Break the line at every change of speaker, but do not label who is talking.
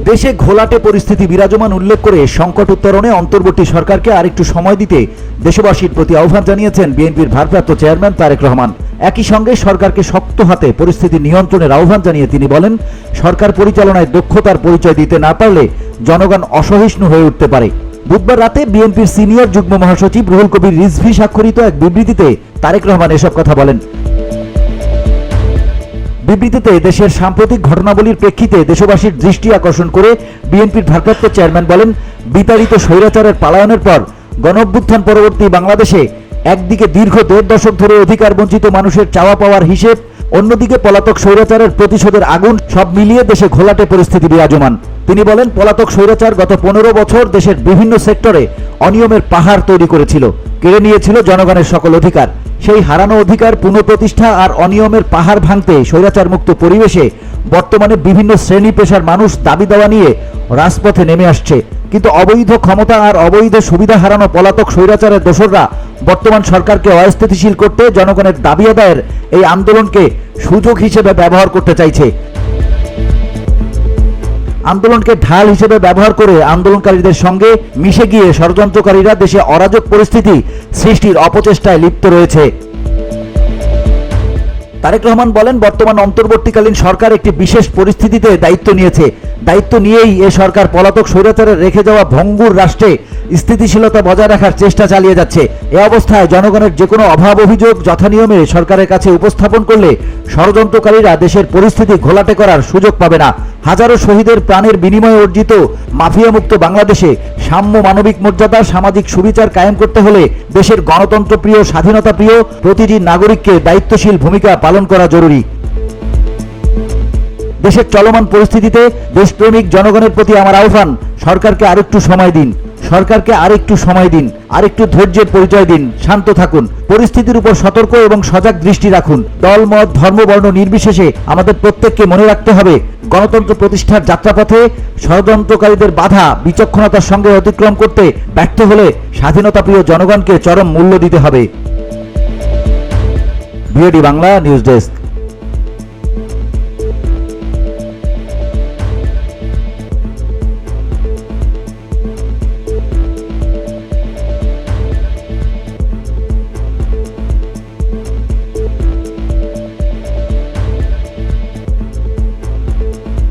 দেশে ঘোলাটে পরিস্থিতি বিরাজমান উল্লেখ করে সংকট উত্তরণে অন্তর্বর্তী সরকারকে আরেকটু সময় দিতে দেশবাসীর প্রতি আহ্বান জানিয়েছেন বিএনপির ভারপ্রাপ্ত চেয়ারম্যান তারেক রহমান। একই সঙ্গে সরকারকে শক্ত হাতে পরিস্থিতি নিয়ন্ত্রণের আহ্বান জানিয়ে তিনি বলেন, সরকার পরিচালনায় দক্ষতার পরিচয় দিতে না পারলে জনগণ অসহিষ্ণু হয়ে উঠতে পারে। বুধবার রাতে বিএনপির সিনিয়র যুগ্ম মহাসচিব রুহুল কবির রিজভী স্বাক্ষরিত এক বিবৃতিতে তারেক রহমান এসব কথা বলেন। বিবৃতিতে দেশের সাম্প্রতিক ঘটনাবলীর প্রেক্ষিতে দেশবাসীর দৃষ্টি আকর্ষণ করে বিএনপির ভারপ্রাপ্ত চেয়ারম্যান বলেন, বিতাড়িত স্বৈরাচারের পালায়নের পর গণঅভ্যুত্থান পরবর্তী বাংলাদেশে একদিকে দীর্ঘ ১.৫ দশক ধরে অধিকার বঞ্চিত মানুষের চাওয়া পাওয়ার হিসেব, অন্যদিকে পলাতক স্বৈরাচারের প্রতিশোধের আগুন, সব মিলিয়ে দেশে ঘোলাটে পরিস্থিতি বিরাজমান। তিনি বলেন, পলাতক স্বৈরাচার গত ১৫ বছর দেশের বিভিন্ন সেক্টরে অনিয়মের পাহাড় তৈরি করেছিল, কেড়ে নিয়েছিল জনগণের সকল অধিকার। সেই হারানো অধিকার পুনঃপ্রতিষ্ঠা আর অনিয়মের পাহাড় ভাঙতে স্বৈরাচার মুক্ত পরিবেশে বর্তমানে বিভিন্ন শ্রেণী পেশার মানুষ দাবি দেওয়া নিয়ে রাজপথে নেমে আসছে। কিন্তু অবৈধ ক্ষমতা আর অবৈধ সুবিধা হারানো পলাতক স্বৈরাচারের দোসররা বর্তমান সরকারকে অস্থিতিশীল করতে জনগণের দাবি আদায়ের এই আন্দোলনকে সুযোগ হিসেবে ব্যবহার করতে চাইছে। আন্দোলনকে ঢাল হিসেবে ব্যবহার করে আন্দোলনকারীদের সঙ্গে মিশে গিয়ে ষড়যন্ত্রকারীরা দেশে অরাজক পরিস্থিতি সৃষ্টির অপচেষ্টায় লিপ্ত রয়েছে। তারেক রহমান বলেন, বর্তমান অন্তর্বর্তীকালীন সরকার একটি বিশেষ পরিস্থিতিতে দায়িত্ব নিয়েছে। দায়িত্ব নিয়েই এ সরকার পলাতক স্বৈরাচারের রেখে যাওয়া ভঙ্গুর রাষ্ট্রে স্থিতিশীলতা বজায় রাখার চেষ্টা চালিয়ে যাচ্ছে। এ অবস্থায় জনগণের যে কোনো অভাব অভিযোগ যথানিয়মে সরকারের কাছে উপস্থাপন করলে ষড়যন্ত্রকারীরা দেশের পরিস্থিতি ঘোলাটে করার সুযোগ পাবে না। হাজারো শহীদের প্রাণের বিনিময়ে অর্জিত মাফিয়ামুক্ত বাংলাদেশে সাম্য, মানবিক মর্যাদা, সামাজিক সুবিচার কায়েম করতে হলে দেশের গণতন্ত্রপ্রিয়, স্বাধীনতাপ্রিয় প্রতিটি নাগরিককে দায়িত্বশীল ভূমিকা পালন করা জরুরি। দেশের চলমান পরিস্থিতিতে দেশপ্রেমিক জনগণের প্রতি আমার আহ্বান, সরকারকে আরেকটু সময় দিন, আরেকটু ধৈর্যের পরিচয় দিন, শান্ত থাকুন, পরিস্থিতির উপর সতর্ক এবং সজাগ দৃষ্টি রাখুন। দল, মত, ধর্ম, বর্ণ নির্বিশেষে আমাদের প্রত্যেককে মনে রাখতে হবে, গণতন্ত্র প্রতিষ্ঠার যাত্রাপথে ষড়যন্ত্রকারীদের বাধা বিচক্ষণতার সঙ্গে অতিক্রম করতে ব্যর্থ হলে স্বাধীনতাপ্রিয় জনগণকে চরম মূল্য দিতে হবে। BOD Bangla news desk.